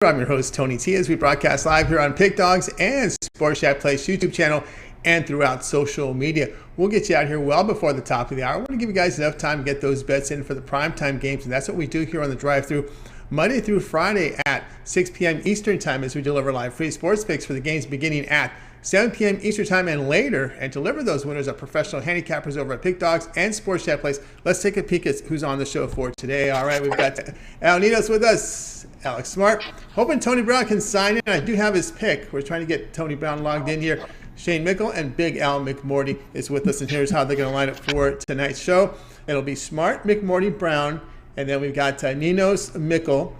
I'm your host, Tony T, as we broadcast live here on Pick Dogs and Sports Chat Place YouTube channel and throughout social media. We'll get you out here well before the top of the hour. We're going to give you guys enough time to get those bets in for the primetime games, and that's what we do here on the drive-thru Monday through Friday at 6 p.m. Eastern Time as we deliver live free sports picks for the games beginning at 7 p.m. Eastern Time and later, and deliver those winners of professional handicappers over at Pick Dogs and Sports Chat Place. Let's take a peek at who's on the show for today. All right, we've got Ninos with us, Alex Smart. Hoping Tony Brown can sign in. I do have his pick. We're trying to get Tony Brown logged in here. Shane Mickel and Big Al McMordie is with us, and here's how they're going to line up for tonight's show. It'll be Smart, McMordie, Brown, and then we've got Ninos, Mickel,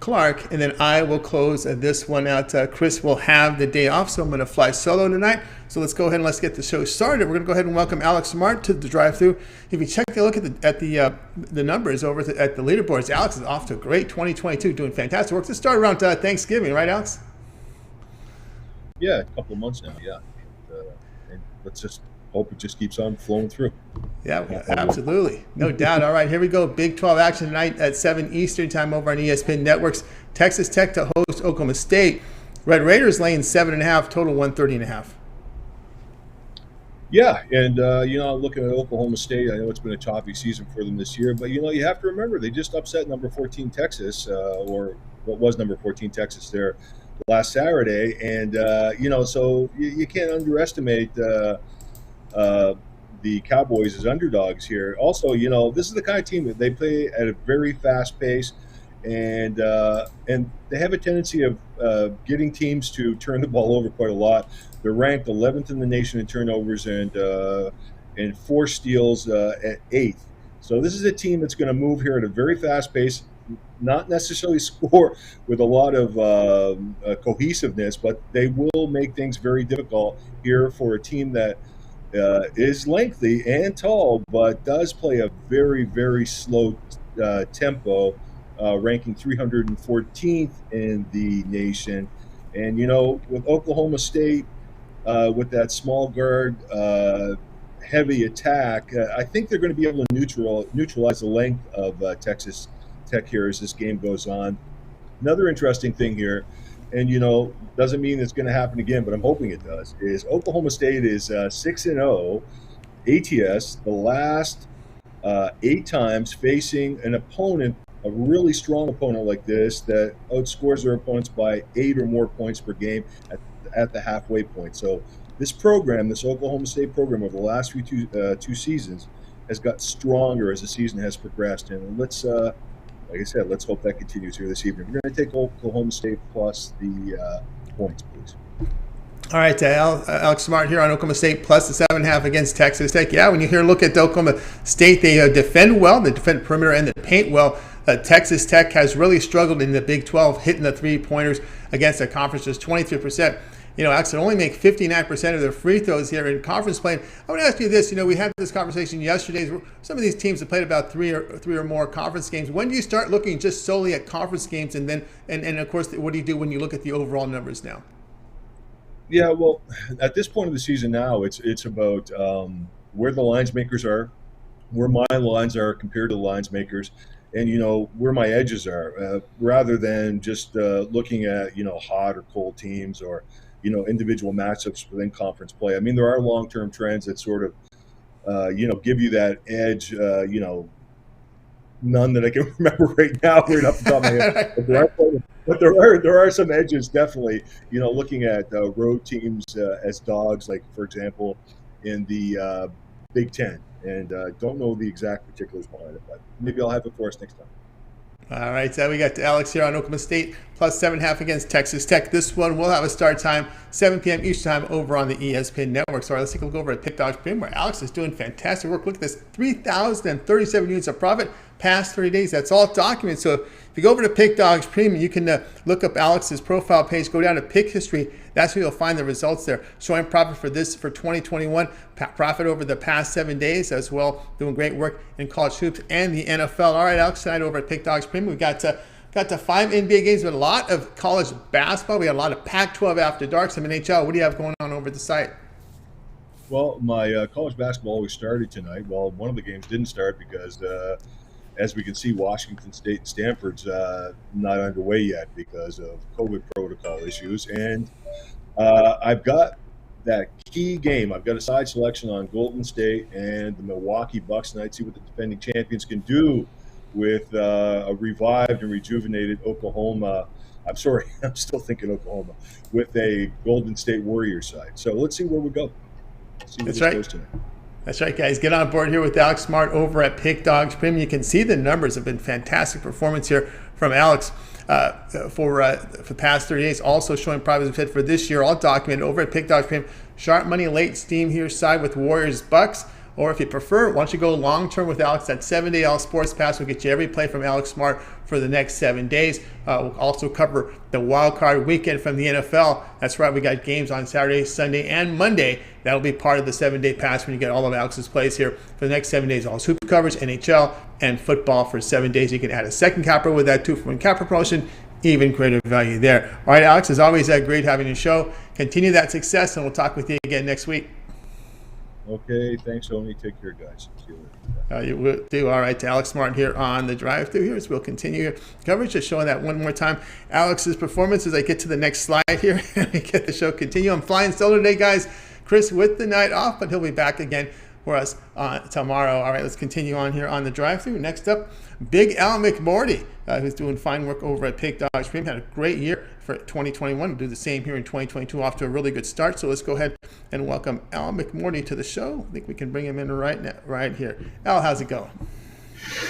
Clark, and then I will close this one out. Chris will have the day off, so I'm going to fly solo tonight. So let's go ahead and let's get the show started. We're going to go ahead and welcome Alex Smart to the drive-thru. If you check a look at the numbers over at the leaderboards, Alex is off to a great 2022, doing fantastic work. Let's start around Thanksgiving, right, Alex? Yeah, a couple of months now, yeah. And let's just hope it just keeps on flowing through. Yeah, absolutely. No doubt. All right, here we go. Big 12 action tonight at 7 Eastern Time over on ESPN Networks. Texas Tech to host Oklahoma State. Red Raiders laying 7.5, total 130.5. Yeah, and, looking at Oklahoma State, I know it's been a choppy season for them this year, but, you have to remember they just upset number 14 Texas, or what was number 14 Texas there last Saturday. And, so you can't underestimate the Cowboys as underdogs here. Also, this is the kind of team that they play at a very fast pace, and they have a tendency of getting teams to turn the ball over quite a lot. They're ranked 11th in the nation in turnovers and 4 steals at 8th. So this is a team that's going to move here at a very fast pace, not necessarily score with a lot of cohesiveness, but they will make things very difficult here for a team that is lengthy and tall, but does play a very, very slow tempo, ranking 314th in the nation. And, with Oklahoma State, with that small guard, heavy attack, I think they're going to be able to neutralize the length of Texas Tech here as this game goes on. Another interesting thing here, and doesn't mean it's going to happen again, but I'm hoping it does, is Oklahoma State is 6-0 ATS the last 8 times facing an opponent, a really strong opponent like this that outscores their opponents by 8 or more points per game at the halfway point. So this Oklahoma State program over the last two seasons has got stronger as the season has progressed, and like I said, let's hope that continues here this evening. We're going to take Oklahoma State plus the points, please. All right, Alex Smart here on Oklahoma State plus the 7.5 against Texas Tech. Yeah, when you look at Oklahoma State, they defend well, they defend perimeter and they paint well. Texas Tech has really struggled in the Big 12, hitting the three-pointers against their conference, just 23%. Alex, they only make 59% of their free throws here in conference play. I want to ask you this. We had this conversation yesterday. Some of these teams have played about three or more conference games. When do you start looking just solely at conference games, and then and of course, what do you do when you look at the overall numbers now? Yeah, well, at this point of the season now, it's about where the lines makers are, where my lines are compared to the lines makers, and where my edges are, rather than just looking at hot or cold teams or individual matchups within conference play. I mean, there are long-term trends that sort of, give you that edge. None that I can remember right now, right off the top of my head. But there are some edges, definitely. Looking at road teams as dogs, like for example, in the Big Ten, and don't know the exact particulars behind it, but maybe I'll have it for us next time. All right, so we got Alex here on Oklahoma State plus 7.5 against Texas Tech. This one will have a start time 7 p.m. Eastern Time over on the ESPN Network. So let's take a look over at Pick Dogs Premium, where Alex is doing fantastic work. Look at this, 3,037 units of profit past 30 days. That's all documented. So if you go over to Pick Dogs Premium, you can look up Alex's profile page, go down to Pick History. That's where you'll find the results there. Showing profit for 2021, profit over the past 7 days as well. Doing great work in college hoops and the NFL. All right, Alex, tonight over at Pick Dogs Premium, we got to 5 NBA games, but a lot of college basketball. We got a lot of Pac-12 after dark, some NHL. What do you have going on over at the site? Well, my college basketball always started tonight. Well, one of the games didn't start because as we can see, Washington State and Stanford's not underway yet because of COVID protocol issues. And I've got that key game. I've got a side selection on Golden State and the Milwaukee Bucks tonight. See what the defending champions can do with a revived and rejuvenated Oklahoma. I'm sorry, I'm still thinking Oklahoma with a Golden State Warriors side. So let's see where we go. See where That's this right. goes tonight. That's right, guys. Get on board here with Alex Smart over at Pick Dogs Premium. You can see the numbers have been fantastic performance here from Alex for the past 30 days. Also showing probably fit for this year, all documented over at Pick Dogs Premium. Sharp money late steam here side with Warriors Bucks. Or if you prefer, why don't you go long-term with Alex? That 7-day All Sports Pass will get you every play from Alex Smart for the next 7 days. We'll also cover the wild card weekend from the NFL. That's right, we got games on Saturday, Sunday, and Monday. That'll be part of the 7-day pass when you get all of Alex's plays here for the next 7 days. All his hoop coverage, NHL, and football for 7 days. You can add a second capper with that 2-for-1 capper promotion. Even greater value there. All right, Alex, as always, great having you show. Continue that success, and we'll talk with you again next week. Okay, thanks, Tony. Take care, guys. See you later. You will do. All right, to Alex Smart here on the drive-thru here as we'll continue coverage. Just showing that one more time. Alex's performance as I get to the next slide here and we get the show continue. I'm flying solo today, guys. Chris with the night off, but he'll be back again for us tomorrow. All right, let's continue on here on the drive-thru. Next up, Big Al McMordie, who's doing fine work over at Pick Dogs Premium. Had a great year for 2021. We'll do the same here in 2022, off to a really good start. So let's go ahead and welcome Al McMordie to the show. I think we can bring him in right here. Al, how's it going?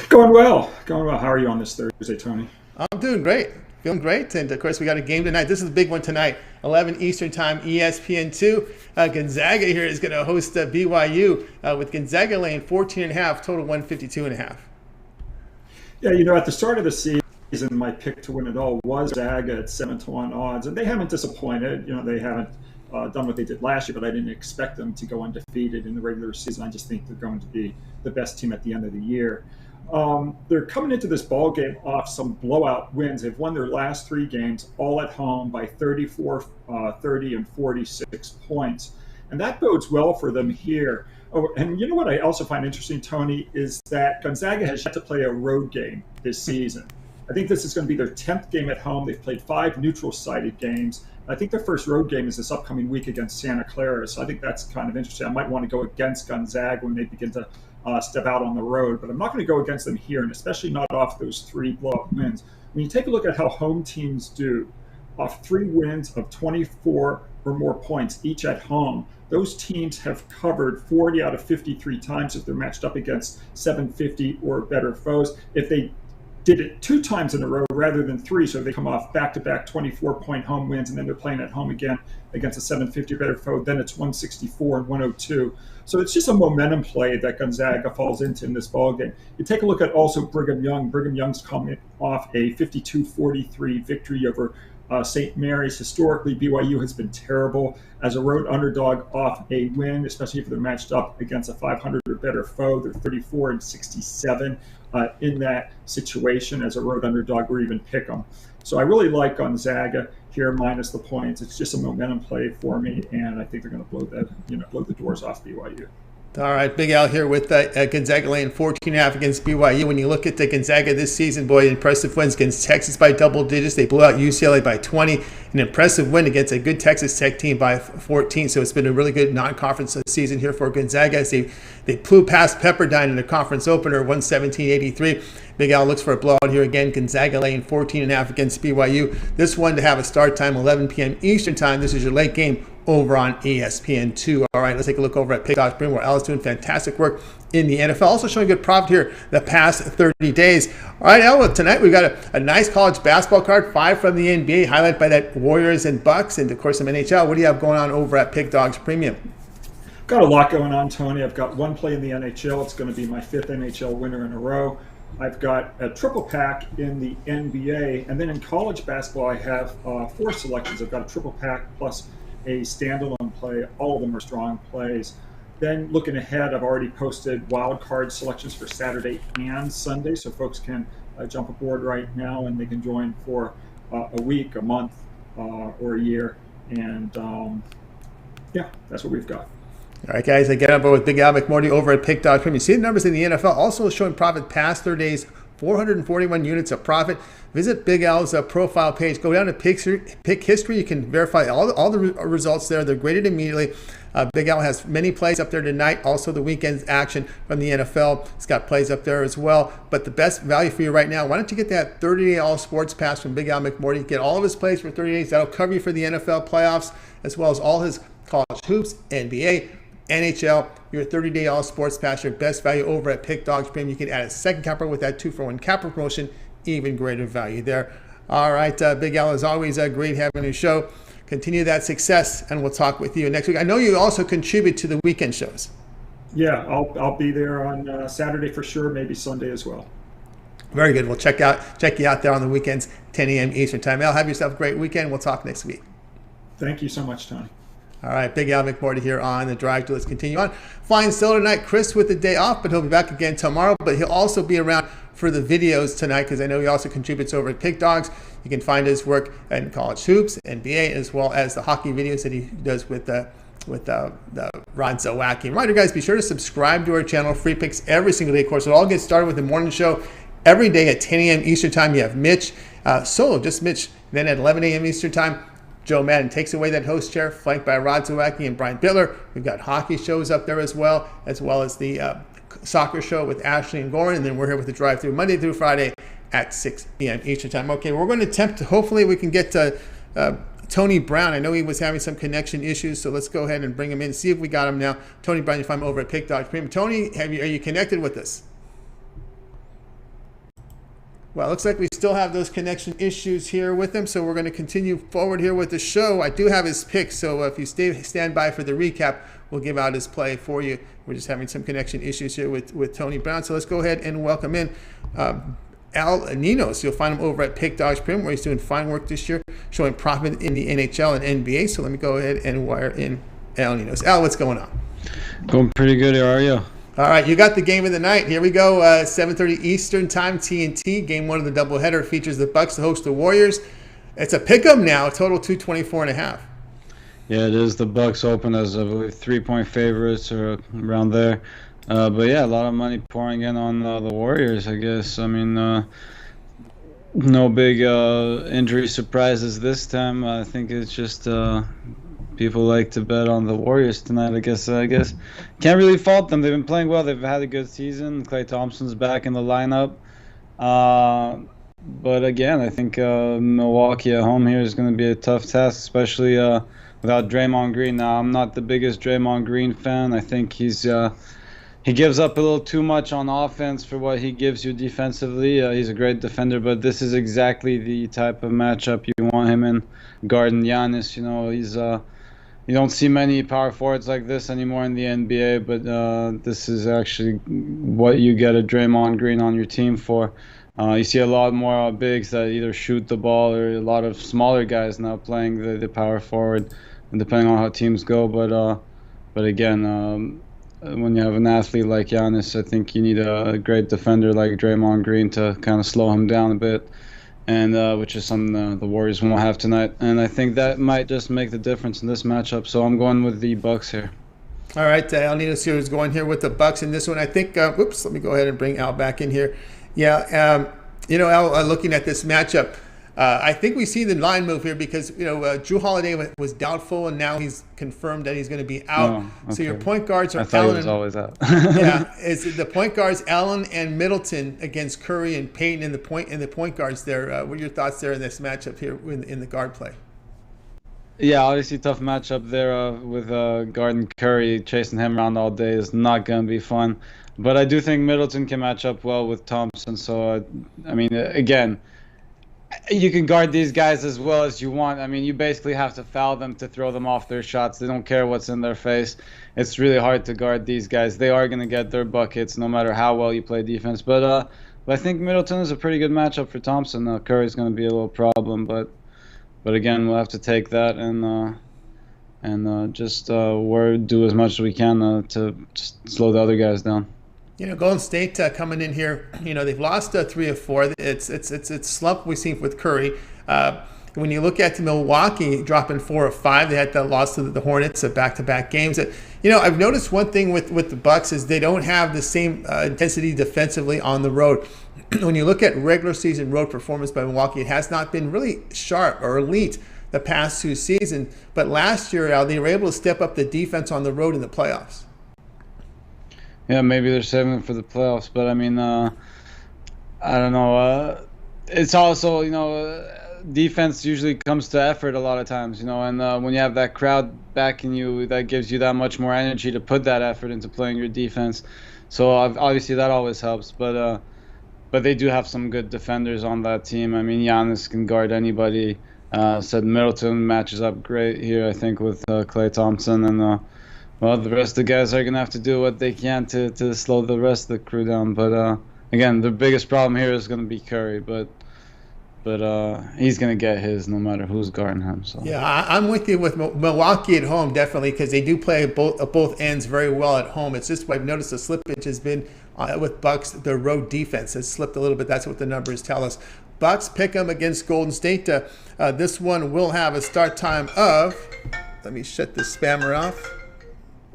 Going well. How are you on this Thursday, Tony? I'm doing great. Feeling great. And of course, we got a game tonight. This is the big one tonight, 11 Eastern time, ESPN2. Gonzaga here is going to host BYU with Gonzaga laying 14.5, total 152.5. Yeah, at the start of the season, my pick to win it all was Gonzaga at 7-1 odds, and they haven't disappointed. They haven't done what they did last year, but I didn't expect them to go undefeated in the regular season. I just think they're going to be the best team at the end of the year. They're coming into this ball game off some blowout wins. They've won their last 3 games all at home by 34, 30, and 46 points, and that bodes well for them here. Oh, and you know what I also find interesting, Tony, is that Gonzaga has yet to play a road game this season. I think this is going to be their 10th game at home. They've played 5 neutral-sided games. I think their first road game is this upcoming week against Santa Clara, so I think that's kind of interesting. I might want to go against Gonzaga when they begin to step out on the road, but I'm not going to go against them here, and especially not off those 3 blowout wins. When you take a look at how home teams do, off 3 wins of 24 or more points each at home, those teams have covered 40 out of 53 times if they're matched up against 750 or better foes. If they did it 2 times in a row rather than 3, so they come off back-to-back 24-point home wins, and then they're playing at home again against a 750 or better foe, then it's 164 and 102. So it's just a momentum play that Gonzaga falls into in this ballgame. You take a look at also Brigham Young. Brigham Young's coming off a 52-43 victory over St. Mary's. Historically, BYU has been terrible as a road underdog off a win, especially if they're matched up against a 500 or better foe. They're 34-67 in that situation as a road underdog, or even pick them. So I really like Gonzaga here minus the points. It's just a momentum play for me, and I think they're going to blow the doors off BYU. All right, Big Al here with Gonzaga laying 14.5 against BYU. When you look at the Gonzaga this season, boy, impressive wins against Texas by double digits. They blew out UCLA by 20. An impressive win against a good Texas Tech team by 14. So it's been a really good non-conference season here for Gonzaga. They flew past Pepperdine in the conference opener, 117-83. Big Al looks for a blowout here again. Gonzaga laying 14.5 against BYU. This one to have a start time, 11 p.m. Eastern time. This is your late game over on ESPN2. All right, let's take a look over at Pick Dogs Premium, where Al's doing fantastic work in the NFL. Also showing good profit here the past 30 days. All right, Al, tonight we've got a nice college basketball card, 5 from the NBA, highlighted by that Warriors and Bucks, and of course some NHL. What do you have going on over at Pick Dogs Premium? Got a lot going on, Tony. I've got 1 play in the NHL. It's going to be my 5th NHL winner in a row. I've got a triple pack in the NBA, and then in college basketball I have 4 selections. I've got a triple pack plus a standalone play. All of them are strong plays. Then looking ahead, I've already posted wild card selections for Saturday and Sunday, so folks can jump aboard right now and they can join for a week, a month, or a year. And yeah, that's what we've got. All right, guys, I get up with Big Al McMordie over at Pick Dog Premium. You see the numbers in the NFL also showing profit past 30 days, 441 units of profit. Visit Big Al's profile page. Go down to pick history. You can verify all the results there. They're graded immediately. Big Al has many plays up there tonight. Also, the weekend's action from the NFL. It's got plays up there as well. But the best value for you right now, why don't you get that 30-day all sports pass from Big Al McMordie? Get all of his plays for 30 days. That'll cover you for the NFL playoffs, as well as all his college hoops, NBA, NHL, your 30-day all sports pass, your best value over at Pick Dogs Premium. You can add a second capper with that 2-for-1 capper promotion, even greater value there. All right, Big Al, as always, great having your show. Continue that success, and we'll talk with you next week. I know you also contribute to the weekend shows. Yeah, I'll be there on Saturday for sure, maybe Sunday as well. Very good. We'll check you out there on the weekends, 10 a.m. Eastern time. Al, have yourself a great weekend. We'll talk next week. Thank you so much, Tony. All right, Big Al McMordie here on The Drive. Let's continue on. Flying solo tonight, Chris with the day off, but he'll be back again tomorrow. But he'll also be around for the videos tonight because I know he also contributes over at Pick Dogs. You can find his work in college hoops, NBA, as well as the hockey videos that he does with the Ron Zawacki. Reminder, guys, be sure to subscribe to our channel. Free picks every single day. Of course, it all gets started with the morning show every day at 10 a.m. Eastern time. You have Mitch, solo, just Mitch. Then at 11 a.m. Eastern time, Joe Madden takes away that host chair, flanked by Rod Zawacki and Brian Bittler. We've got hockey shows up there as well as the soccer show with Ashley and Goran. And then we're here with the drive-through Monday through Friday at 6 p.m. Eastern time. Okay, we're going to attempt to, hopefully we can get to Tony Brown. I know he was having some connection issues, so let's go ahead and bring him in, see if we got him now. Tony Brown, you find him over at Pick Dogs Premium. Tony, are you connected with us? Well, it looks like we still have those connection issues here with him, so we're going to continue forward here with the show. I do have his picks, so if you stand by for the recap, we'll give out his play for you. We're just having some connection issues here with Tony Brown, so let's go ahead and welcome in Ninos. You'll find him over at Pick Dogs Premium, where he's doing fine work this year, showing profit in the NHL and NBA. So let me go ahead and wire in Ninos. Al, what's going on? Going pretty good. How are you? All right, you got the game of the night. Here we go, 7:30 Eastern time, TNT. Game one of the doubleheader features the Bucks to host the Warriors. It's a pick'em now, total 224.5. Yeah, it is. The Bucks open as, I believe, 3-point favorites or around there. But yeah, a lot of money pouring in on the Warriors, I guess. I mean, no big injury surprises this time. I think it's just people like to bet on the Warriors tonight. I guess can't really fault them. They've been playing well. They've had a good season. Klay Thompson's back in the lineup. But again, I think Milwaukee at home here is going to be a tough task, especially without Draymond Green. Now, I'm not the biggest Draymond Green fan. I think he gives up a little too much on offense for what he gives you defensively. He's a great defender, but this is exactly the type of matchup you want him in, guarding Giannis. You know, he's you don't see many power forwards like this anymore in the NBA, but this is actually what you get a Draymond Green on your team for. You see a lot more bigs that either shoot the ball or a lot of smaller guys now playing the power forward, depending on how teams go. But again, when you have an athlete like Giannis, I think you need a great defender like Draymond Green to kind of slow him down a bit, and which is something the Warriors won't have tonight. And I think that might just make the difference in this matchup. So I'm going with the Bucks here. All right, Al Ninos here is going here with the Bucks in this one. I think, let me go ahead and bring Al back in here. Yeah, Al, looking at this matchup, I think we see the line move here because, Drew Holiday was doubtful, and now he's confirmed that he's going to be out. Oh, okay. So your point guards are Allen. He was always out. Yeah, is the point guards Allen and Middleton against Curry and Payton in the point guards there. What are your thoughts there in this matchup here in the guard play? Yeah, obviously tough matchup there with guarding Curry. Chasing him around all day is not going to be fun. But I do think Middleton can match up well with Thompson. So, again, you can guard these guys as well as you want. I mean, you basically have to foul them to throw them off their shots. They don't care what's in their face. It's really hard to guard these guys. They are going to get their buckets no matter how well you play defense. But I think Middleton is a pretty good matchup for Thompson. Curry's going to be a little problem, but again, we'll have to take that and just do as much as we can to just slow the other guys down. Golden State coming in here, they've lost 3 of 4. It's slump we've seen with Curry. when you look at Milwaukee dropping 4 of 5, they had that loss to the Hornets of back-to-back games. I've noticed one thing with the Bucks is they don't have the same intensity defensively on the road. When you look at regular season road performance by Milwaukee, it has not been really sharp or elite the past 2 seasons. But last year, Al, they were able to step up the defense on the road in the playoffs. Yeah, maybe they're saving it for the playoffs, but I mean, I don't know. It's also, defense usually comes to effort a lot of times, and when you have that crowd backing you, that gives you that much more energy to put that effort into playing your defense. So obviously that always helps, but they do have some good defenders on that team. I mean, Giannis can guard anybody. Said Middleton matches up great here, I think, with Klay Thompson, and well, the rest of the guys are gonna have to do what they can to slow the rest of the crew down. But again, the biggest problem here is gonna be Curry, but he's going to get his no matter who's guarding him. So yeah, I'm with you with Milwaukee at home, definitely, because they do play both ends very well at home. It's just I've noticed the slippage has been with Bucks. Their road defense has slipped a little bit. That's what the numbers tell us. Bucks pick them against Golden State. This one will have a start time of, let me shut this spammer off.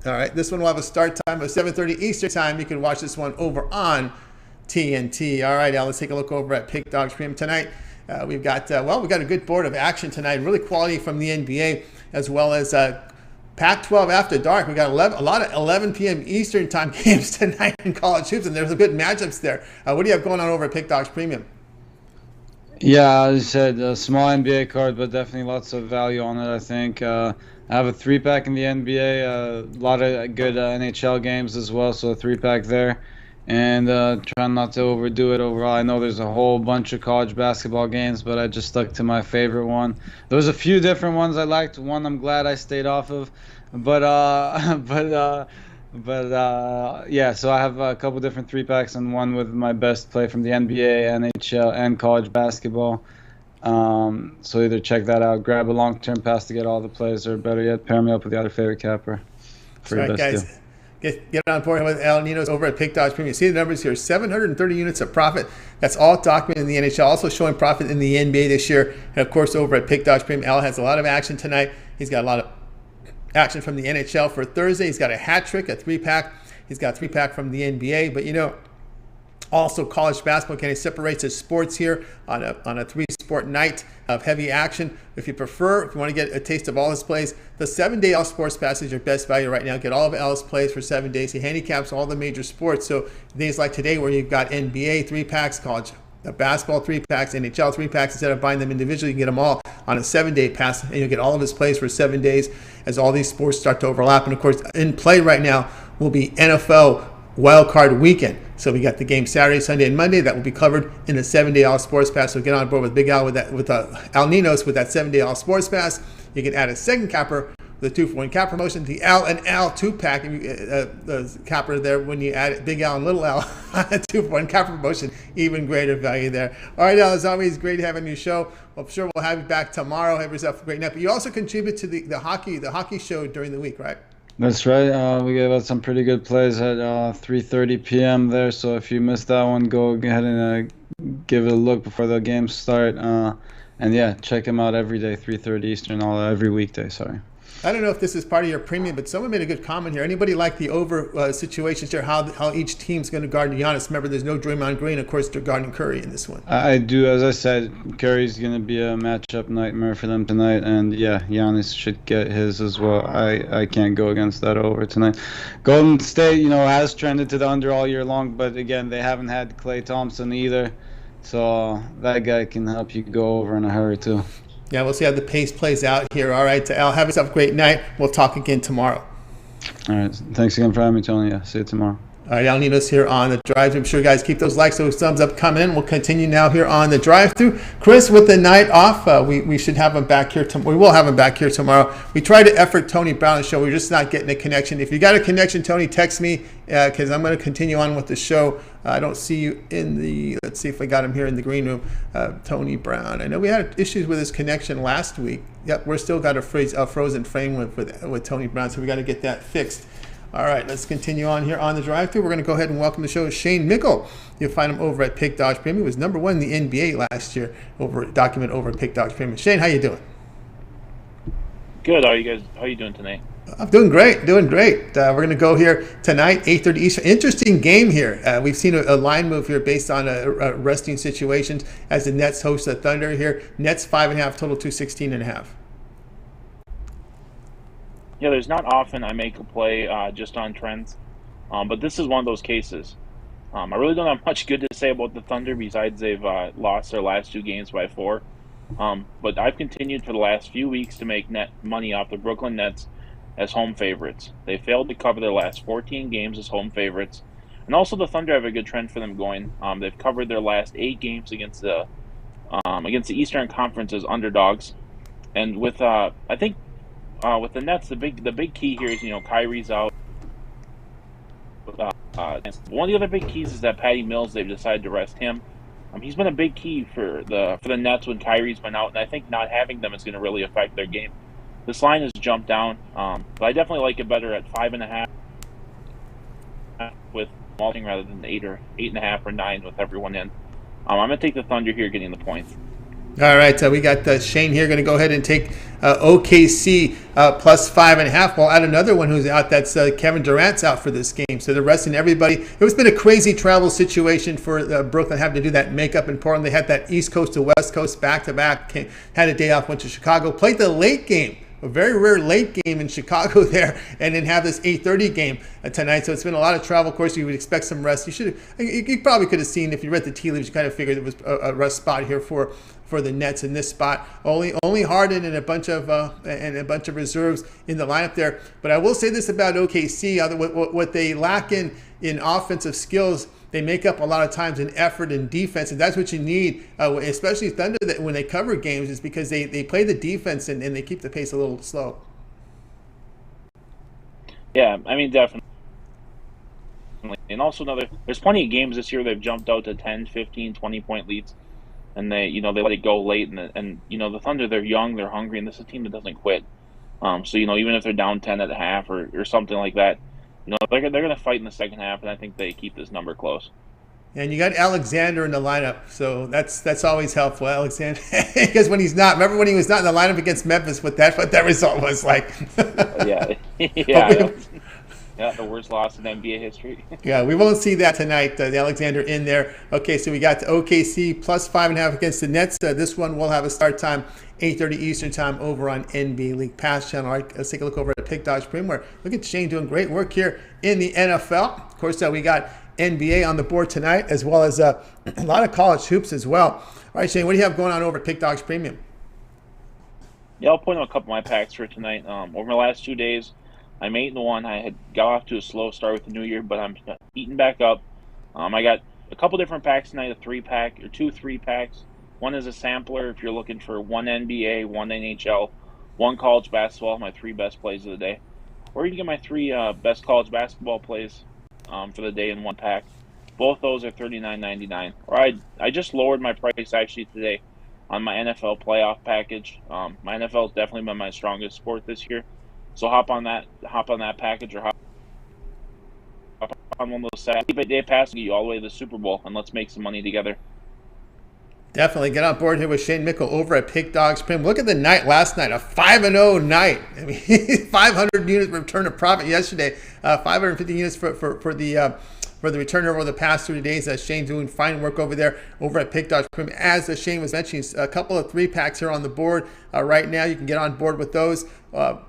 All right, this one will have a start time of 7:30 Eastern time. You can watch this one over on TNT. All right, Al, let's take a look over at Pick Dogs Premium tonight. We've got a good board of action tonight. Really quality from the NBA, as well as Pac-12 after dark. We got a lot of 11 p.m. Eastern time games tonight in college hoops, and there's some good matchups there. What do you have going on over at Pick Dogs Premium? Yeah, as you said, a small NBA card, but definitely lots of value on it, I think. I have a 3-pack in the NBA, a lot of good NHL games as well, so a 3-pack there. And trying not to overdo it overall. I know there's a whole bunch of college basketball games, but I just stuck to my favorite one. There was a few different ones I liked. One I'm glad I stayed off of, but yeah. So I have a couple different 3-packs and one with my best play from the NBA, NHL, and college basketball. So either check that out, grab a long-term pass to get all the plays, or better yet, pair me up with the other favorite capper for your best guys. deal. Get on board with Al Ninos over at Pick Dogs Premium. See the numbers here: 730 units of profit. That's all documented in the NHL. Also showing profit in the NBA this year. And of course, over at Pick Dogs Premium, Al has a lot of action tonight. He's got a lot of action from the NHL for Thursday. He's got a hat trick, a 3-pack. He's got a 3-pack from the NBA. But also college basketball. He separates his sports here on a 3-sport night of heavy action. If you want to get a taste of all his plays, the 7-day L Sports Pass is your best value right now. Get all of L's plays for 7 days. He handicaps all the major sports. So days like today where you've got NBA 3-packs, college basketball 3-packs, NHL 3-packs, instead of buying them individually, you can get them all on a 7-day pass, and you'll get all of his plays for 7 days as all these sports start to overlap. And of course, in play right now will be NFL Wild Card Weekend. So we got the game Saturday, Sunday, and Monday that will be covered in the 7-day All Sports Pass. So get on board with Big Al with Al Ninos with that 7-day All Sports Pass. You can add a second capper with a 2-for-1 cap promotion, the Al and Al 2-pack, the capper there when you add Big Al and Little Al, a 2-for-1 cap promotion, even greater value there. All right, Al, as always, great having you show. I'm sure we'll have you back tomorrow. Have yourself a great night. But you also contribute to the hockey show during the week, right? That's right. We gave out some pretty good plays at 3:30 p.m. there. So if you missed that one, go ahead and give it a look before the games start. And yeah, check them out every day, 3:30 Eastern, every weekday. Sorry. I don't know if this is part of your premium, but someone made a good comment here. Anybody like the over situations here, how each team's going to guard Giannis? Remember, there's no Draymond Green. Of course, they're guarding Curry in this one. I do. As I said, Curry's going to be a matchup nightmare for them tonight. And, yeah, Giannis should get his as well. I can't go against that over tonight. Golden State, has trended to the under all year long. But, again, they haven't had Klay Thompson either. So that guy can help you go over in a hurry, too. Yeah, we'll see how the pace plays out here. All right, Al, have yourself a great night. We'll talk again tomorrow. All right. Thanks again for having me, Tony. Yeah, see you tomorrow. All right, Al Ninos here on The Drive. I'm sure guys keep those likes, those thumbs up coming in. We'll continue now here on The Drive-Thru. Chris with the night off. We should have him back here. We will have him back here tomorrow. We tried to effort Tony Brown's show. We're just not getting a connection. If you got a connection, Tony, text me because I'm going to continue on with the show. I don't see you in the, let's see if I got him here in the green room, Tony Brown. I know we had issues with his connection last week. Yep, we're still got a frozen frame with Tony Brown, so we got to get that fixed. All right, let's continue on here on the drive-thru. We're going to go ahead and welcome to the show Shane Mickel. You'll find him over at Pick Dodge Premium. He was number 1 in the NBA last year, document over at Pick Dodge Premium. Shane, how you doing? Good. How are you doing tonight? I'm doing great, We're going to go here tonight, 8:30 Eastern. Interesting game here. We've seen a line move here based on resting situations as the Nets host the Thunder here. Nets 5.5, total 216.5. Yeah, there's not often I make a play just on trends, but this is one of those cases. I really don't have much good to say about the Thunder besides they've lost their last 2 games by 4. But I've continued for the last few weeks to make net money off the Brooklyn Nets as home favorites. They failed to cover their last 14 games as home favorites. And also the Thunder have a good trend for them going. They've covered their last 8 games against the Eastern Conference as underdogs. And with I think with the Nets, the big key here is, Kyrie's out. One of the other big keys is that Patty Mills, they've decided to rest him. He's been a big key for the Nets when Kyrie's been out, and I think not having them is going to really affect their game. This line has jumped down, but I definitely like it better at 5.5 with Malting rather than 8.5 or 9 with everyone in. I'm going to take the Thunder here, getting the points. All right, we got Shane here going to go ahead and take OKC plus 5.5. We'll add another one who's out. That's Kevin Durant's out for this game. So they're resting everybody. It's been a crazy travel situation for Brooklyn having to do that makeup in Portland. They had that East Coast to West Coast back-to-back. Had a day off, went to Chicago, played the late game. A very rare late game in Chicago there, and then have this 8:30 game tonight. So it's been a lot of travel. Of course, you would expect some rest. You probably could have seen, if you read the tea leaves, you kind of figured it was a rest spot here for the Nets in this spot. Only Harden and a bunch of reserves in the lineup there. But I will say this about OKC: what they lack in offensive skills, they make up a lot of times in effort and defense, and that's what you need, especially Thunder, that when they cover games, is because they play the defense and they keep the pace a little slow. Yeah, I mean, definitely. And also there's plenty of games this year they've jumped out to 10, 15, 20-point leads, and they let it go late. And the Thunder, they're young, they're hungry, and this is a team that doesn't quit. So even if they're down 10 at a half or something like that, they're going to fight in the second half, and I think they keep this number close. And you got Alexander in the lineup, so that's always helpful, Alexander. Because when he's not, remember when he was not in the lineup against Memphis, what that result was like. Yeah, the worst loss in NBA history. Yeah, we won't see that tonight. The Alexander in there. Okay, so we got the OKC plus 5.5 against the Nets. This one will have a start time 8:30 Eastern time over on NBA League Pass channel. All right, let's take a look over at Pick Dodge Premium. Look at Shane doing great work here in the NFL. Of course, we got NBA on the board tonight, as well as a lot of college hoops as well. All right, Shane, what do you have going on over at Pick Dodge Premium? Yeah, I'll point out a couple of my packs for tonight. Over the last 2 days, I'm 8-1. I had got off to a slow start with the new year, but I'm eating back up. I got a couple different packs tonight, a 3-pack or 2 3-packs. One is a sampler if you're looking for 1 NBA, 1 NHL, 1 college basketball, my 3 best plays of the day. Or you can get my 3 best college basketball plays for the day in 1 pack. Both those are $39.99. Or I just lowered my price actually today on my NFL playoff package. My NFL has definitely been my strongest sport this year. So hop on that package, or hop on one of those sets. Day pass you all the way to the Super Bowl, and let's make some money together. Definitely get on board here with Shane Mickel over at Pick Dogs Premium. Look at the night last night, a 5-0 night. I mean, 500 units return to profit yesterday. 550 units for the return over the past 3 days. Shane's doing fine work over there over at Pick Dodge Premium. As Shane was mentioning, a couple of 3-packs here on the board right now. You can get on board with those.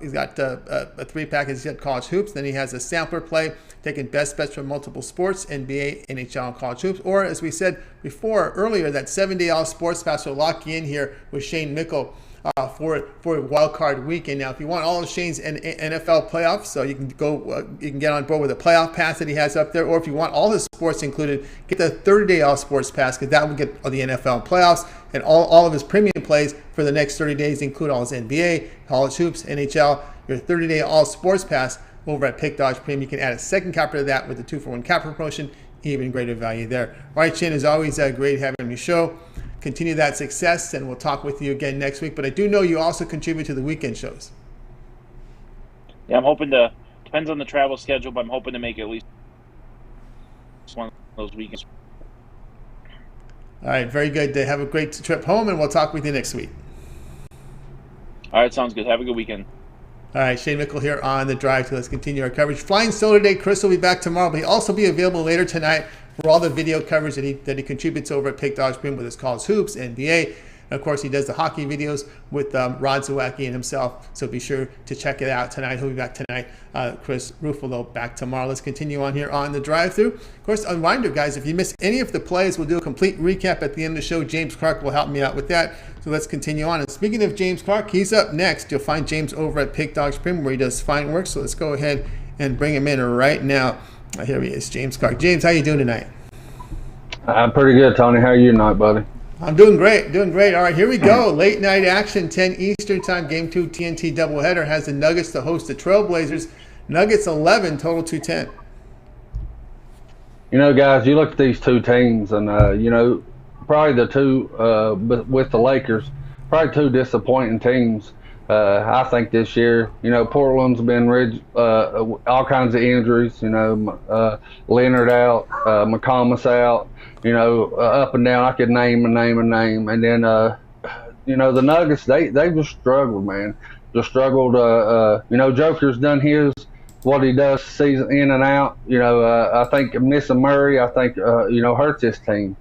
He's got a 3-pack. He's got college hoops. Then he has a sampler play, taking best bets from multiple sports, NBA, NHL, and college hoops. Or, as we said earlier, that 7-day all sports pass will lock you in here with Shane Mickel for a wild card weekend. Now, if you want all of Shane's NFL playoffs, so you can get on board with a playoff pass that he has up there. Or if you want all his sports included, get the 30-day all sports pass, because that will get the NFL playoffs and all of his premium plays for the next 30 days, include all his NBA, college hoops, NHL. Your 30-day all sports pass over at Pick Dodge Premium. You can add a second capper to that with the 2-for-1 capper promotion. Even greater value there. All right, Shane, as always, great having you on your show. Continue that success, and we'll talk with you again next week. But I do know you also contribute to the weekend shows. Yeah, I'm hoping to depends on the travel schedule, but I'm hoping to make at least one of those weekends. All right, very good. Have a great trip home, and we'll talk with you next week. All right, sounds good. Have a good weekend. All right, Shane Mickel here on The Drive. So let's continue our coverage. Flying solo today. Chris will be back tomorrow, but he'll also be available later tonight for all the video coverage that he contributes over at Pick Dogs Premium with his college hoops, NBA. And of course, he does the hockey videos with Rod Zawacki and himself. So be sure to check it out tonight. He'll be back tonight. Chris Ruffalo back tomorrow. Let's continue on here on The Drive-Thru. Of course, a reminder, guys, if you missed any of the plays, we'll do a complete recap at the end of the show. James Clark will help me out with that. So let's continue on. And speaking of James Clark, he's up next. You'll find James over at Pick Dogs Premium where he does fine work. So let's go ahead and bring him in right now. Here he is, James Clark. James, how you doing tonight? I'm pretty good, Tony. How are you tonight, buddy? I'm doing great, doing great. All right, here we go. Late night action, 10 Eastern time, Game 2 TNT doubleheader has the Nuggets to host the Trailblazers. Nuggets 11, total 210. You know, guys, you look at these two teams, and, you know, probably the two, with the Lakers, probably two disappointing teams, I think, this year. You know, Portland's been all kinds of injuries, you know, Leonard out, McComas out. You know, up and down, I could name and name and name. And then, you know, the Nuggets, they just struggled, man. Just struggled. You know, Joker's done what he does season in and out. You know, I think missing Murray, I think, you know, hurts this team.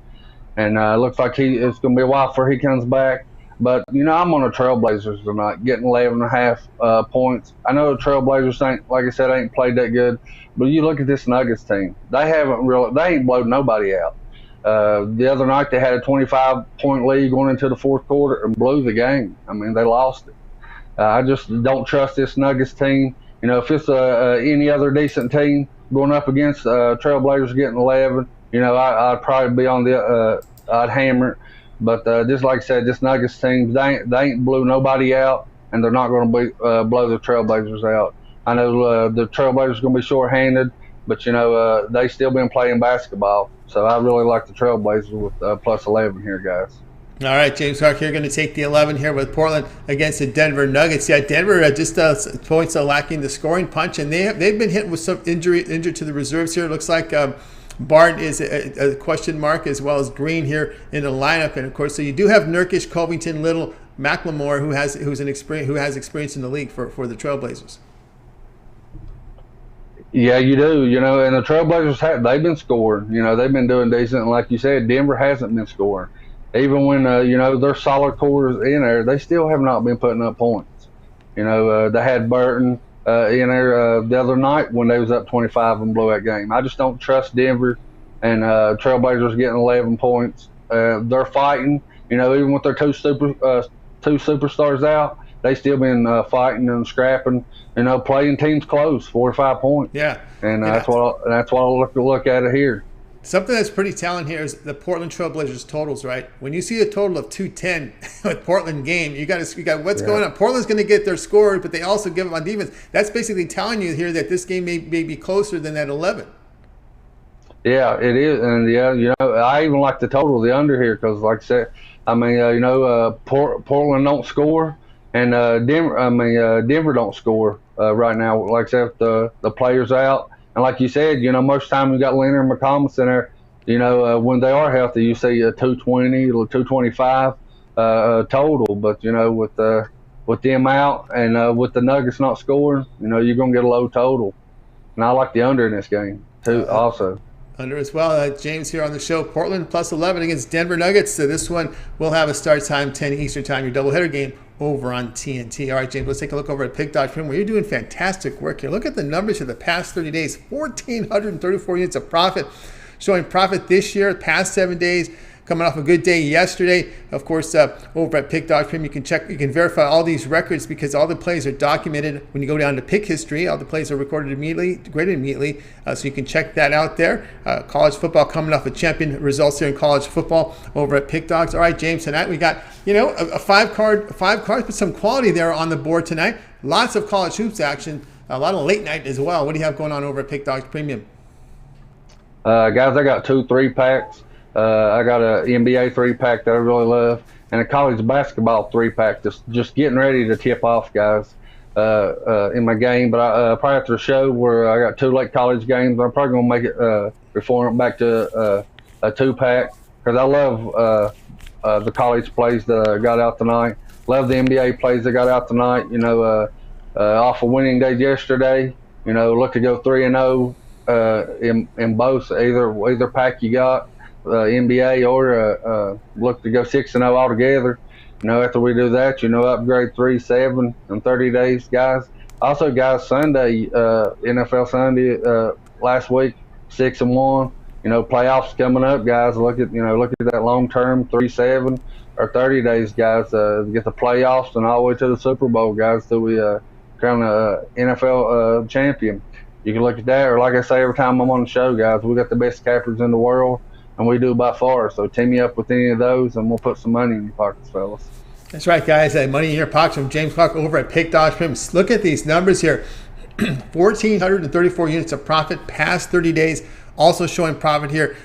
And looks like it's going to be a while before he comes back. But, you know, I'm on the Trailblazers tonight, getting 11.5 points. I know the Trailblazers like I said, ain't played that good. But you look at this Nuggets team, they ain't blowed nobody out. The other night they had a 25-point lead going into the fourth quarter and blew the game. I mean, they lost it. I just don't trust this Nuggets team. You know, if it's any other decent team going up against Trailblazers getting 11, you know, I'd probably be on I'd hammer it. But just like I said, this Nuggets team, they ain't blew nobody out, and they're not going to blow the Trailblazers out. I know the Trailblazers are going to be shorthanded, but, you know, they still been playing basketball. So I really like the Trailblazers with plus 11 here, guys. All right, James Clark here going to take the 11 here with Portland against the Denver Nuggets. Yeah, Denver just points lacking the scoring punch, and they've been hit with some injured to the reserves here. It looks like Bart is a question mark, as well as Green here in the lineup. And of course, so you do have Nurkic, Covington, Little, McLemore, who has experience in the league for the Trailblazers. Yeah, you do. You know, and the Trailblazers they've been scoring. You know, they've been doing decent. And like you said, Denver hasn't been scoring. Even when you know, their solid quarters in there, they still have not been putting up points. You know, they had Burton in there the other night when they was up 25 and blew that game. I just don't trust Denver, and Trailblazers getting 11 points. They're fighting. You know, even with their two superstars out, they still been fighting and scrapping. You know, playing teams close, 4 or 5 points. Yeah, and that's what I look at it here. Something that's pretty telling here is the Portland Trailblazers totals, right? When you see a total of 210 with Portland game, you got what's going on. Portland's going to get their score, but they also give them on defense. That's basically telling you here that this game may be closer than that 11. Yeah, it is, and yeah, you know, I even like the total, the under here, because like I said, I mean, you know, Portland don't score, and Denver don't score right now. Like I said, the players out. And like you said, you know, most of the time you got Leonard and McComas in there. You know, when they are healthy, you see a 220 or 225 total. But you know, with them out and with the Nuggets not scoring, you know, you're gonna get a low total. And I like the under in this game too, also. Under as well. James here on the show. Portland plus 11 against Denver Nuggets. So this one will have a start time 10 Eastern time. Your doubleheader game over on TNT. All right, James, let's take a look over at Pick.com where you're doing fantastic work here. Look at the numbers for the past 30 days. 1,434 units of profit. Showing profit this year, past 7 days. Coming off a good day yesterday. Of course, over at Pick.com, you can verify all these records because all the plays are documented. When you go down to pick history, all the plays are recorded immediately, graded immediately. So you can check that out there. College football coming off of champion results here in college football over at Pick Dogs. All right, James, tonight we got, you know, a five cards with some quality there on the board tonight. Lots of college hoops action. A lot of late night as well. What do you have going on over at Pick Dogs Premium? Guys, I got 2 3-packs. I got an NBA 3-pack that I really love, and a college basketball 3-pack. Just getting ready to tip off, guys. in my game. But probably after the show where I got 2 late college games, I'm probably gonna make it reform it back to a 2-pack because I love the college plays that I got out tonight. Love the NBA plays that got out tonight. Off of winning days yesterday. Look to go 3-0 in both either pack you got, NBA or look to go 6-0 altogether. After we do that, upgrade 3, 7, and 30 days, guys. Also, guys, Sunday, NFL Sunday last week, 6-1. Playoffs coming up, guys. Look at that long term, 3, 7, or 30 days, guys. Get the playoffs and all the way to the Super Bowl, guys, till we crown a NFL champion. You can look at that, or like I say every time I'm on the show, guys, we got the best cappers in the world, and we do by far. So team me up with any of those, and we'll put some money in your pockets, fellas. That's right, guys. Money in your pockets from James Clark over at Pick Dodge Prims. Look at these numbers here. 1,434 units of profit past 30 days. Also showing profit here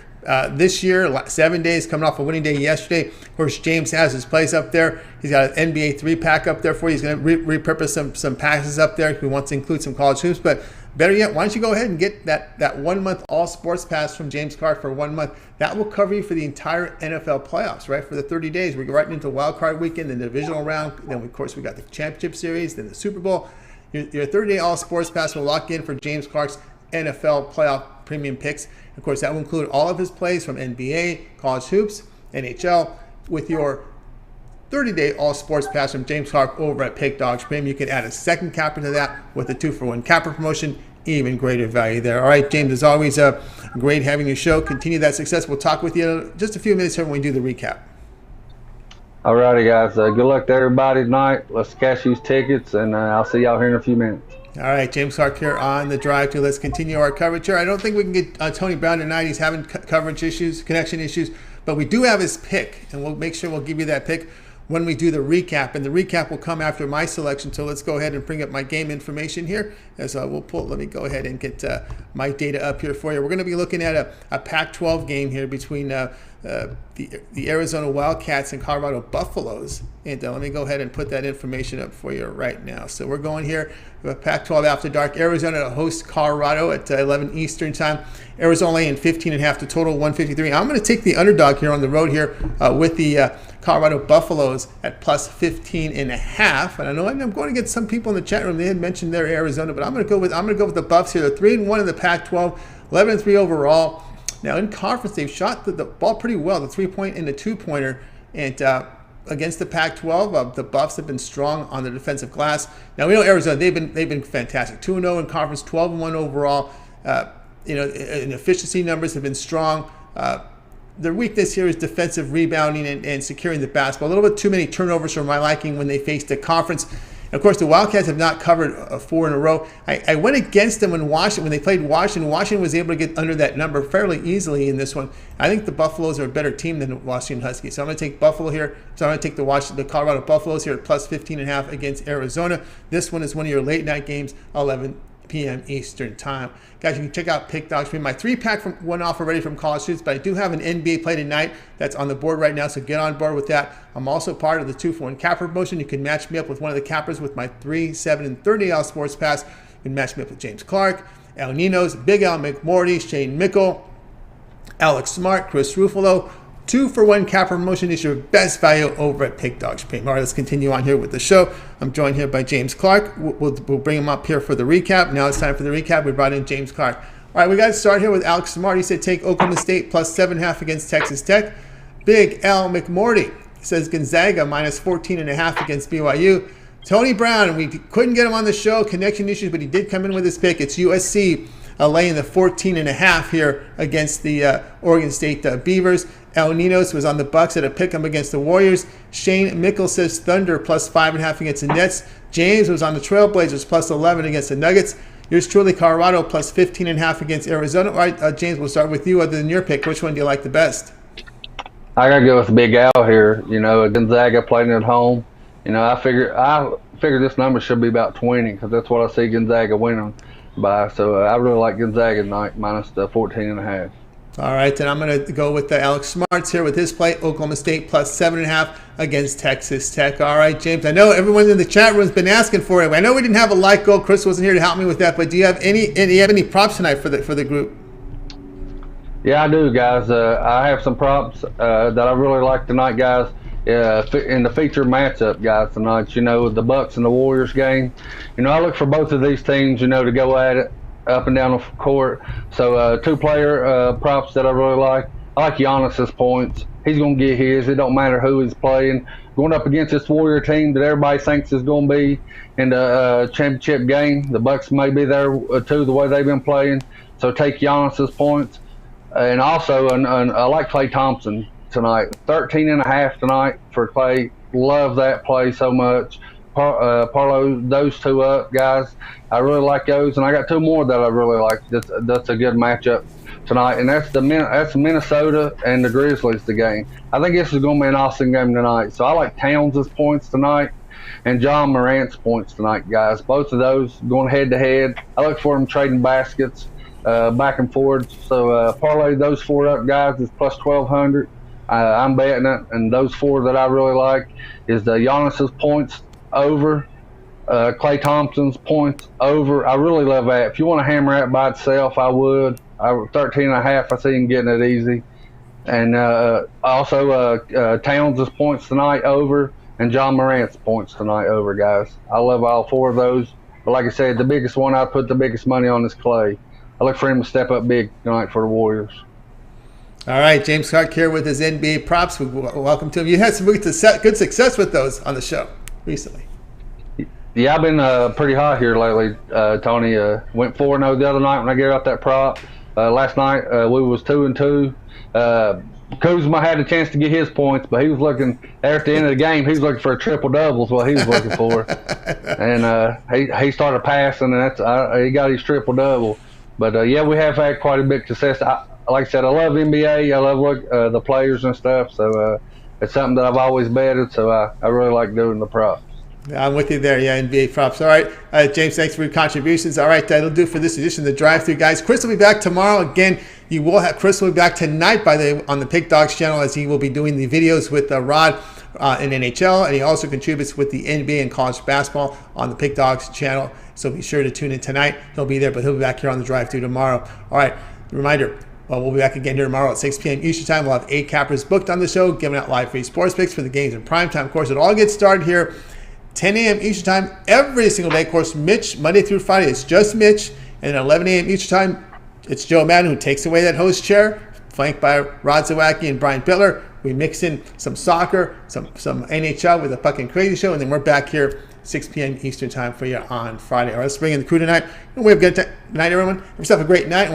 this year, 7 days coming off a winning day yesterday. Of course, James has his place up there. He's got an NBA 3-pack up there for you. He's going to repurpose some passes up there if he wants to include some college hoops. But better yet, why don't you go ahead and get that 1 month all sports pass from James Clark for 1 month. That will cover you for the entire NFL playoffs, right? For the 30 days. We're right into wild card weekend, then the divisional round. Then, of course, we got the championship series, then the Super Bowl. Your 30-day all sports pass will lock in for James Clark's NFL playoff premium picks. Of course, that will include all of his plays from NBA, college hoops, NHL, with your 30-day all sports pass from James Clark over at Pick Dogs Premium. You can add a second capper to that with a 2-for-1 capper promotion. Even greater value there. All right, James, as always, great having your show. Continue that success. We'll talk with you in just a few minutes here when we do the recap. All righty, guys. Good luck to everybody tonight. Let's cash these tickets, and I'll see y'all here in a few minutes. All right, James Clark here on the drive to. Let's continue our coverage here. I don't think we can get Tony Brown tonight. He's having connection issues, but we do have his pick, and we'll make sure we'll give you that pick when we do the recap. And the recap will come after my selection. So let's go ahead and bring up my game information here. As we'll pull. Let me go ahead and get my data up here for you. We're going to be looking at a Pac-12 game here between the Arizona Wildcats and Colorado Buffaloes. And let me go ahead and put that information up for you right now. So we're going here with Pac-12 After Dark. Arizona to host Colorado at 11 Eastern time. Arizona laying 15.5 to total 153. I'm going to take the underdog here on the road here with the Colorado Buffaloes at plus 15.5. And I know I'm going to get some people in the chat room. They had mentioned their Arizona, but I'm going to go with the Buffs here. They're 3-1 in the Pac-12, 11-3 overall. Now in conference, they've shot the ball pretty well, the 3-point and the 2-pointer, and against the Pac-12, the Buffs have been strong on the defensive glass. Now we know Arizona; they've been fantastic, 2-0 in conference, 12-1 overall. And efficiency numbers have been strong. Their weakness here is defensive rebounding and securing the basketball. A little bit too many turnovers for my liking when they faced the conference. Of course, the Wildcats have not covered 4 in a row. I went against them when they played Washington. Washington was able to get under that number fairly easily in this one. I think the Buffaloes are a better team than the Washington Huskies. So I'm going to take Buffalo here. So I'm going to take the Colorado Buffaloes here at plus 15.5 against Arizona. This one is one of your late night games, 11 p.m. Eastern time. Guys, you can check out Pick Dogs. My 3-pack went off already from college shoots, but I do have an NBA play tonight that's on the board right now, so get on board with that. I'm also part of the 2-for-1 capper promotion. You can match me up with one of the cappers with my 3, 7, and 30 sports pass. You can match me up with James Clark, El Ninos, Big Al McMordie, Shane Mickel, Alex Smart, Chris Ruffalo. 2-for-1 capper promotion is your best value over at Pick Dogs Premium. All right, let's continue on here with the show. I'm joined here by James Clark. We'll bring him up here for the recap. Now it's time for the recap. We brought in James Clark. All right, we got to start here with Alex Smart. He said take Oklahoma State plus 7.5 against Texas Tech. Big Al McMordie says Gonzaga minus 14.5 against BYU. Tony Brown, we couldn't get him on the show, connection issues, but he did come in with his pick. It's USC laying the 14.5 here against the Oregon State Beavers. El Ninos was on the Bucks at a pick 'em against the Warriors. Shane Mickel says Thunder plus 5.5 against the Nets. James was on the Trailblazers plus 11 against the Nuggets. Yours truly, Colorado plus 15.5 against Arizona. All right, James, we'll start with you. Other than your pick, which one do you like the best? I gotta go with Big Al here. Gonzaga playing at home. I figure this number should be about 20 because that's what I see Gonzaga winning by. So I really like Gonzaga tonight minus the 14.5. All right, then I'm going to go with Alex Smarts here with his play. Oklahoma State plus 7.5 against Texas Tech. All right, James, I know everyone in the chat room has been asking for it. I know we didn't have a light goal. Chris wasn't here to help me with that, but do you have any props tonight for the group? Yeah, I do, guys. I have some props that I really like tonight, guys. In the feature matchup, guys, tonight. You know, the Bucks and the Warriors game. You know, I look for both of these teams, you know, to go at it up and down the court. So two-player props that I really like. I like Giannis's points. He's going to get his. It don't matter who he's playing. Going up against this Warrior team that everybody thinks is going to be in the championship game. The Bucks may be there too, the way they've been playing. So take Giannis's points. And also, I like Klay Thompson tonight. 13.5 tonight for Klay. Love that play so much. Parlay those two up, guys. I really like those, and I got two more that I really like. That's a good matchup tonight, and that's Minnesota and the Grizzlies. The game. I think this is going to be an awesome game tonight. So I like Towns' points tonight and John Morant's points tonight, guys. Both of those going head to head. I look for them trading baskets back and forth. So parlay those four up, guys. Is plus 1,200. I'm betting it, and those four that I really like is the Giannis's points over, Klay Thompson's points over. I really love that. If you want to hammer that by itself, I would. 13.5, I see him getting it easy. And also Towns' points tonight over, and John Morant's points tonight over, guys. I love all four of those. But like I said, the biggest one I put the biggest money on is Klay. I look for him to step up big tonight for the Warriors. All right, James Clark here with his NBA props. Welcome to him. You had some good success with those on the show recently. Yeah, I've been pretty hot here lately, Tony. Went 4-0 the other night when I gave out that prop. Last night we was 2-2. Kuzma had a chance to get his points, but he was looking at the end of the game. He was looking for a triple-double is what he was looking for. And he started passing, and he got his triple-double. But, yeah, we have had quite a bit of success. Like I said, I love NBA. I love the players and stuff. So it's something that I've always betted. So I really like doing the props. I'm with you there. Yeah, NBA props. All right. James, thanks for your contributions. All right, that'll do for this edition of the Drive-Thru, guys. Chris will be back tomorrow. Again, Chris will be back tonight on the Pick Dogs channel, as he will be doing the videos with Rod in NHL, and he also contributes with the NBA and college basketball on the Pick Dogs channel. So be sure to tune in tonight. He'll be there, but he'll be back here on the Drive-Thru tomorrow. All right. Reminder. We'll be back again here tomorrow at 6 p.m. Eastern Time. We'll have 8 cappers booked on the show, giving out live free sports picks for the games in prime time. Of course, it all gets started here 10 a.m. Eastern Time every single day. Of course, Mitch, Monday through Friday, it's just Mitch. And at 11 a.m. Eastern Time, it's Joe Madden who takes away that host chair, flanked by Rod Zawacki and Brian Pittler. We mix in some soccer, some NHL with a fucking crazy show, and then we're back here 6 p.m. Eastern Time for you on Friday. All right, let's bring in the crew tonight. We have a good night, everyone. Have yourself a great night.